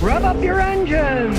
Rev up your engines!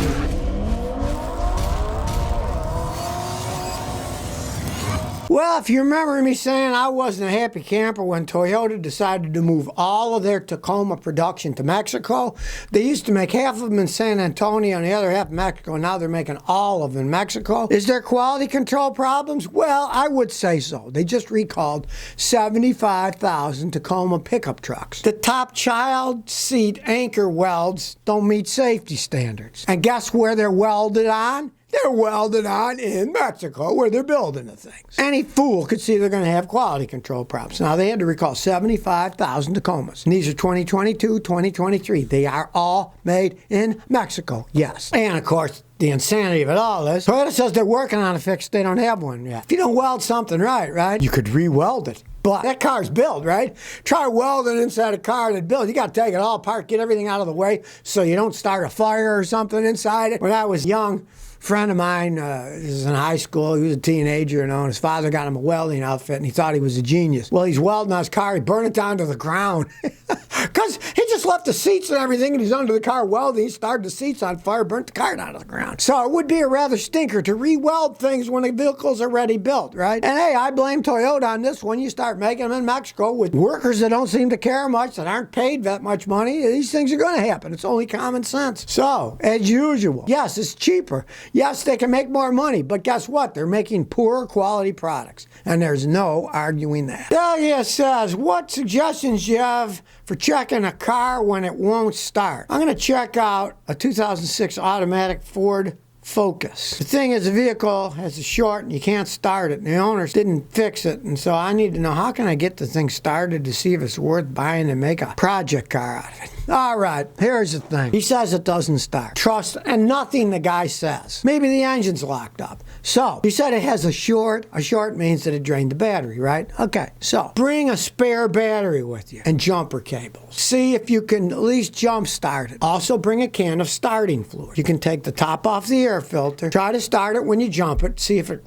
Well, if you remember me saying I wasn't a happy camper when Toyota decided to move all of their Tacoma production to Mexico, they used to make half of them in San Antonio and the other half in Mexico. Now they're making all of them in Mexico. Is there quality control problems? Well, I would say so. They just recalled 75,000 Tacoma pickup trucks. The top child seat anchor welds don't meet safety standards. And guess where they're welded on? They're welded on in Mexico where they're building the things. Any fool could see they're going to have quality control problems. Now, they had to recall 75,000 Tacomas. And these are 2022, 2023. They are all made in Mexico, yes. And, of course, the insanity of it all is Toyota says they're working on a fix. They don't have one yet. If you don't weld something right, you could re-weld it. But that car's built, right? Try welding inside a car that's built. You got to take it all apart, get everything out of the way so you don't start a fire or something inside it. When I was young, friend of mine was in high school. He was a teenager, and his father got him a welding outfit, and he thought he was a genius. Well, he's welding on his car. He burned it down to the ground because he just left the seats and everything, and he's under the car welding. He started the seats on fire, burnt the car down to the ground. So it would be a rather stinker to re-weld things when the vehicle's already built, right? And hey, I blame Toyota on this one. You start making them in Mexico with workers that don't seem to care much, that aren't paid that much money. These things are going to happen. It's only common sense. So, as usual, yes, it's cheaper. Yes, they can make more money, but guess what? They're making poorer quality products, and there's no arguing that. Delia says, what suggestions do you have for checking a car when it won't start? I'm going to check out a 2006 automatic Ford Focus. The thing is, the vehicle has a short and you can't start it, and the owners didn't fix it, and so I need to know, how can I get the thing started to see if it's worth buying and make a project car out of it? All right, here's the thing. He says it doesn't start. Trust and nothing the guy says. Maybe the engine's locked up. So, he said it has a short. A short means that it drained the battery, right? Okay, so bring a spare battery with you and jumper cables. See if you can at least jump start it. Also bring a can of starting fluid. You can take the top off the air filter. Try to start it when you jump it. See if it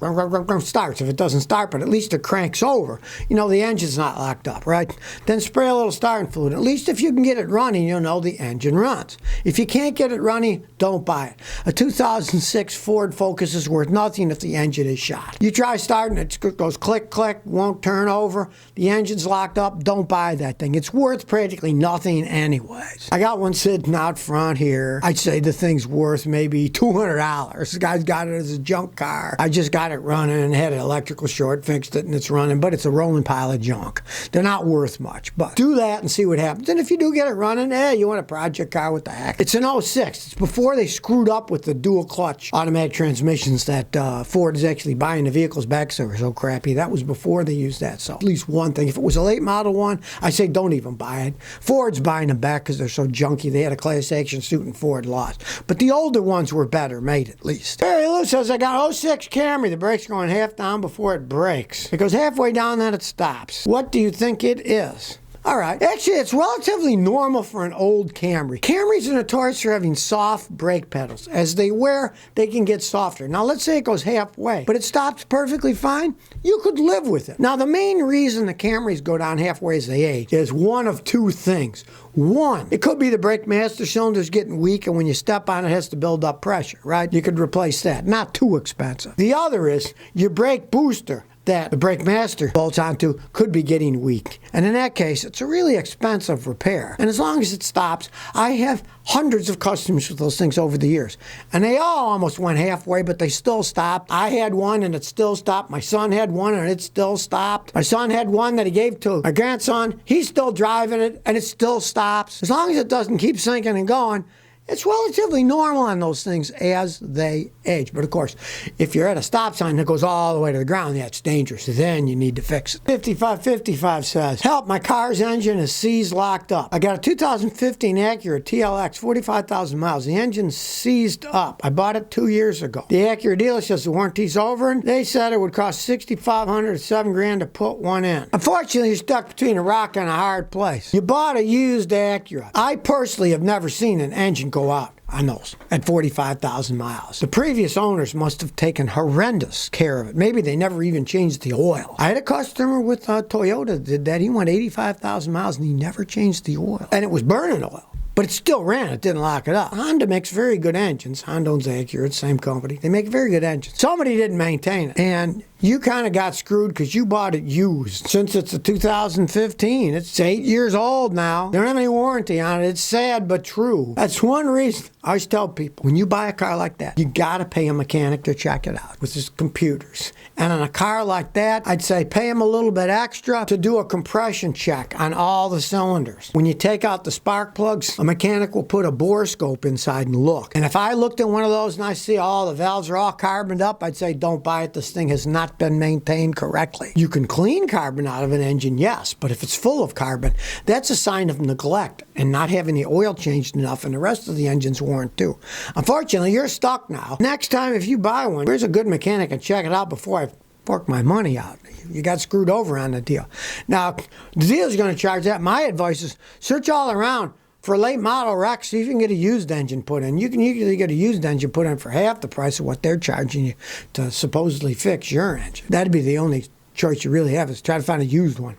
starts. If it doesn't start, but at least it cranks over. You know the engine's not locked up, right? Then spray a little starting fluid. At least if you can get it running, you'll know the engine runs. If you can't get it running, don't buy it. A 2006 Ford Focus is worth nothing if the engine is shot. You try starting it, it goes click, click, won't turn over. The engine's locked up. Don't buy that thing. It's worth practically nothing anyways. I got one sitting out front here. I'd say the thing's worth maybe $200. This guy's got it as a junk car. I just got it running and had an electrical short, fixed it, and it's running, but it's a rolling pile of junk. They're not worth much, but do that and see what happens. And if you do get it running, hey, you want a project car, what the heck? It's an '06. It's before they screwed up with the dual clutch automatic transmissions that Ford is actually buying the vehicles back, so they're so crappy. That was before they used that. So at least one thing. If it was a late model one, I say don't even buy it. Ford's buying them back because they're so junky. They had a class action suit and Ford lost. But the older ones were better made at least. Barry Lou says, I got '06 Camry. The brake's going half down before it brakes. It goes halfway down, then it stops. What do you think it is? All right. Actually, it's relatively normal for an old Camry. Camrys are notorious for having soft brake pedals. As they wear, they can get softer. Now, let's say it goes halfway, but it stops perfectly fine. You could live with it. Now, the main reason the Camrys go down halfway as they age is one of two things. One, it could be the brake master cylinder's getting weak, and when you step on it, it has to build up pressure, right? You could replace that. Not too expensive. The other is your brake booster that the brake master bolts onto could be getting weak. And in that case, it's a really expensive repair. And as long as it stops, I have hundreds of customers with those things over the years. And they all almost went halfway, but they still stopped. I had one and it still stopped. My son had one and it still stopped. My son had one that he gave to my grandson. He's still driving it and it still stops. As long as it doesn't keep sinking and going, it's relatively normal on those things as they age. But of course, if you're at a stop sign that goes all the way to the ground, that's dangerous. Then you need to fix it. 5555 says, help, my car's engine is seized locked up. I got a 2015 Acura TLX, 45,000 miles. The engine's seized up. I bought it 2 years ago. The Acura dealer says the warranty's over, and they said it would cost $6,500 to $7,000 to put one in. Unfortunately, you're stuck between a rock and a hard place. You bought a used Acura. I personally have never seen an engine go out on those at 45,000 miles. The previous owners must have taken horrendous care of it. Maybe they never even changed the oil. I had a customer with Toyota that did that. He went 85,000 miles and he never changed the oil. And it was burning oil. But it still ran. It didn't lock it up. Honda makes very good engines. Honda owns Acura, same company. They make very good engines. Somebody didn't maintain it. And you kind of got screwed because you bought it used. Since it's a 2015, it's 8 years old now. They don't have any warranty on it. It's sad but true. That's one reason I always tell people, when you buy a car like that, you got to pay a mechanic to check it out with his computers. And on a car like that, I'd say pay him a little bit extra to do a compression check on all the cylinders. When you take out the spark plugs, a mechanic will put a borescope inside and look. And if I looked at one of those and I see all the valves are all carboned up, I'd say don't buy it. This thing has not been maintained correctly. You can clean carbon out of an engine, yes, but if it's full of carbon, that's a sign of neglect and not having the oil changed enough, and the rest of the engines weren't too. Unfortunately, you're stuck now. Next time if you buy one, here's a good mechanic and check it out before I fork my money out. You got screwed over on the deal. Now, the dealer's going to charge that. My advice is search all around for late model wrecks, see if you can get a used engine put in. You can usually get a used engine put in for half the price of what they're charging you to supposedly fix your engine. That'd be the only choice you really have, is try to find a used one.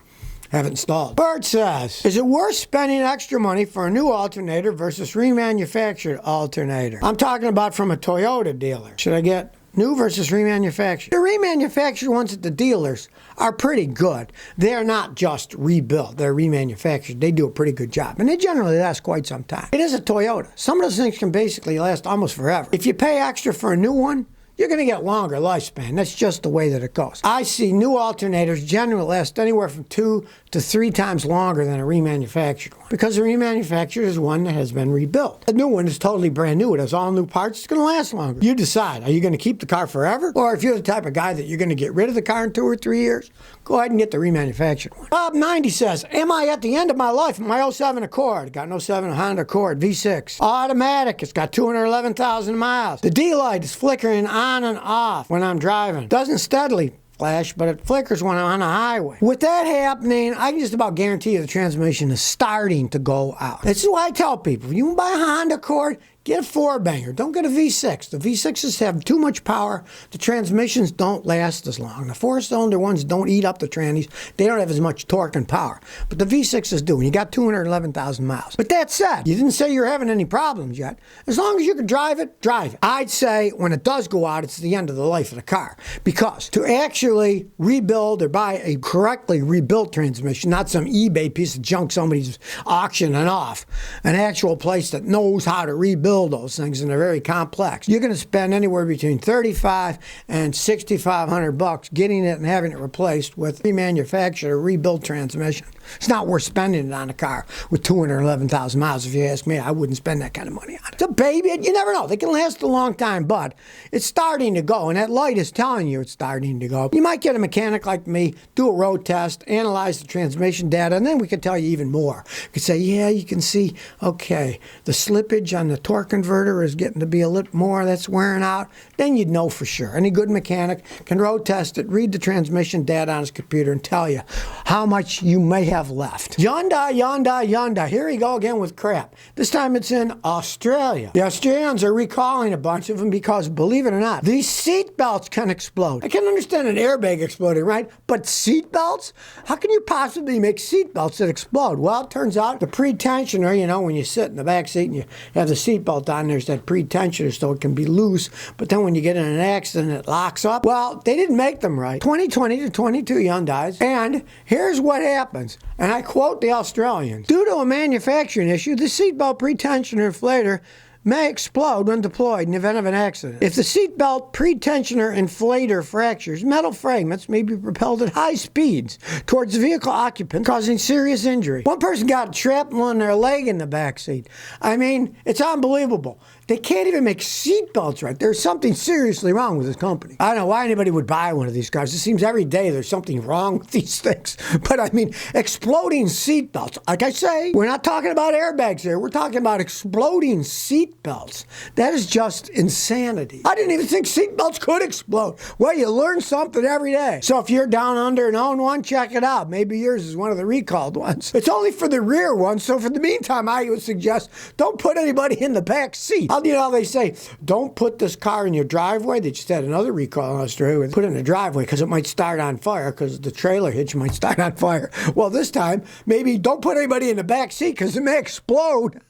Have it installed. Bert says, is it worth spending extra money for a new alternator versus remanufactured alternator? I'm talking about from a Toyota dealer. Should I get new versus remanufactured? The remanufactured ones at the dealers are pretty good. They're not just rebuilt. They're remanufactured. They do a pretty good job. And they generally last quite some time. It is a Toyota. Some of those things can basically last almost forever. If you pay extra for a new one, you're going to get longer lifespan. That's just the way that it goes. I see new alternators generally last anywhere from 2 to 3 times longer than a remanufactured one, because the remanufactured is one that has been rebuilt. The new one is totally brand new. It has all new parts. It's going to last longer. You decide. Are you going to keep the car forever? Or if you're the type of guy that you're going to get rid of the car in 2 or 3 years, go ahead and get the remanufactured one. Bob 90 says, am I at the end of my life in my 07 Accord? Got an 07 Honda Accord V6. Automatic. It's got 211,000 miles. The D-light is flickering on and off when I'm driving. Doesn't steadily flash, but it flickers when I'm on a highway. With that happening, I can just about guarantee you the transmission is starting to go out. This is why I tell people, if you buy a Honda Accord, get a 4-banger. Don't get a V6. The V6s have too much power. The transmissions don't last as long. The 4-cylinder ones don't eat up the trannies. They don't have as much torque and power. But the V6s do, and you got 211,000 miles. But that said, you didn't say you're having any problems yet. As long as you can drive it, drive it. I'd say when it does go out, it's the end of the life of the car. Because to actually rebuild or buy a correctly rebuilt transmission, not some eBay piece of junk somebody's auctioning off, an actual place that knows how to rebuild those things, and they're very complex. You're going to spend anywhere between $3,500 and $6,500 getting it and having it replaced with remanufactured or rebuilt transmission. It's not worth spending it on a car with 211,000 miles. If you ask me, I wouldn't spend that kind of money on it. It's a baby. You never know. They can last a long time, but it's starting to go, and that light is telling you it's starting to go. You might get a mechanic like me, do a road test, analyze the transmission data, and then we could tell you even more. We could say, yeah, you can see, okay, the slippage on the torque converter is getting to be a little more, that's wearing out. Then you'd know for sure. Any good mechanic can road test it, read the transmission data on his computer, and tell you how much you may have left. Yonda. Here we go again with crap. This time it's in Australia. The Australians are recalling a bunch of them because, believe it or not, these seat belts can explode. I can understand an airbag exploding, right? But seat belts? How can you possibly make seat belts that explode? Well, it turns out the pretensioner, you know, when you sit in the back seat and you have the seat belt on, there's that pretensioner so it can be loose, but then when you get in an accident it locks up. Well, they didn't make them right. 2020 to 22 Hyundais, and here's what happens, and I quote the Australians: due to a manufacturing issue, the seatbelt pretensioner inflator may explode when deployed in the event of an accident. If the seatbelt pretensioner inflator fractures, metal fragments may be propelled at high speeds towards the vehicle occupant, causing serious injury. One person got shrapnel in their leg in the back seat. I mean, it's unbelievable. They can't even make seatbelts right. There's something seriously wrong with this company. I don't know why anybody would buy one of these cars. It seems every day there's something wrong with these things. But I mean, exploding seatbelts. Like I say, we're not talking about airbags here. We're talking about exploding seat seat belts. That is just insanity. I didn't even think seat belts could explode. Well, you learn something every day. So if you're down under and own one, check it out. Maybe yours is one of the recalled ones. It's only for the rear one, so for the meantime, I would suggest don't put anybody in the back seat. You know how they say, don't put this car in your driveway? They just had another recall in Australia. Put it in the driveway because it might start on fire, because the trailer hitch might start on fire. Well, this time, maybe don't put anybody in the back seat because it may explode.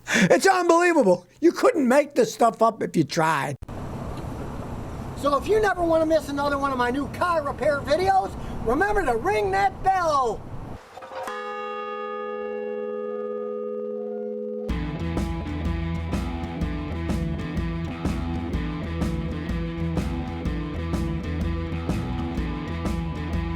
It's unbelievable. You couldn't make this stuff up if you tried. So if you never want to miss another one of my new car repair videos, remember to ring that bell.